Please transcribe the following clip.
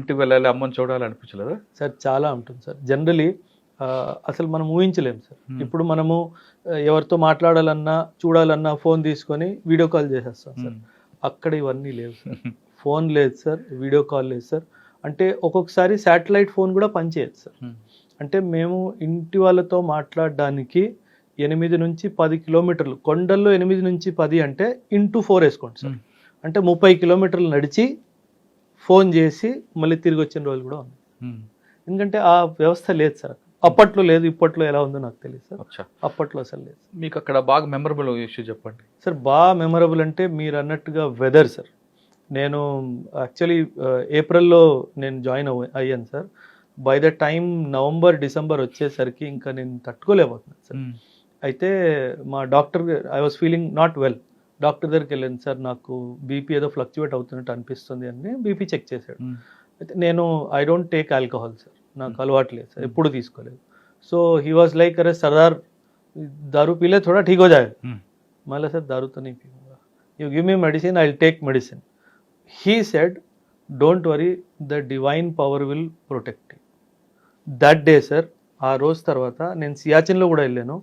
ఇంటికి వెళ్ళాలి, అమ్మని చూడాలి అనిపించలేదా? సార్ చాలా ఉంటుంది సార్. జనరలీ అసలు మనం ఊహించలేము సార్. ఇప్పుడు మనము ఎవరితో మాట్లాడాలన్నా చూడాలన్నా ఫోన్ తీసుకొని వీడియో కాల్ చేసేస్తాం సార్. అక్కడ ఇవన్నీ లేవు సార్. ఫోన్ లేదు సార్, వీడియో కాల్ లేదు సార్. అంటే ఒక్కొక్కసారి శాటిలైట్ ఫోన్ కూడా పనిచేయదు సార్. అంటే మేము ఇంటి వాళ్ళతో మాట్లాడడానికి 8 నుంచి 10 కిలోమీటర్లు, కొండల్లో 8 నుంచి 10 అంటే ఇంటూ 4 వేసుకోండి సార్. అంటే 30 కిలోమీటర్లు నడిచి ఫోన్ చేసి మళ్ళీ తిరిగి వచ్చిన రోజులు కూడా ఉన్నాయి. ఎందుకంటే ఆ వ్యవస్థ లేదు సార్. అప్పట్లో లేదు, ఇప్పట్లో ఎలా ఉందో నాకు తెలియదు సార్. అప్పట్లో అసలు లేదు. మీకు అక్కడ బాగా మెమరబుల్ ఇష్యూ చెప్పండి సార్. బాగా మెమరబుల్ అంటే మీరు అన్నట్టుగా వెదర్ సార్. నేను యాక్చువల్లీ ఏప్రిల్లో నేను జాయిన్ అయ్యాను sir. By the time November December వచ్చేసరికి ఇంకా నేను తట్టుకోలేకపోతున్నాను సార్. అయితే మా doctor, I was feeling not well, doctor దగ్గరికి వెళ్ళాను సార్. నాకు బీపీ ఏదో ఫ్లక్చువేట్ అవుతున్నట్టు అనిపిస్తుంది అని బీపీ చెక్ చేశాడు. అయితే నేను I don't take alcohol sir, నాకు అలవాటు లేదు సార్, ఎప్పుడు తీసుకోలేదు. సో హీ వాజ్ లైక్ అరే సర్దార్ दारू पी ले थोड़ा ठीक हो जाएगा. मैं सर दारू तो नहीं पीऊँगा, you give me medicine, I will take medicine. He said, don't worry, the divine power will protect you. That day sir, ఆ రోజు తర్వాత నేను సియాచిన్లో కూడా వెళ్ళాను.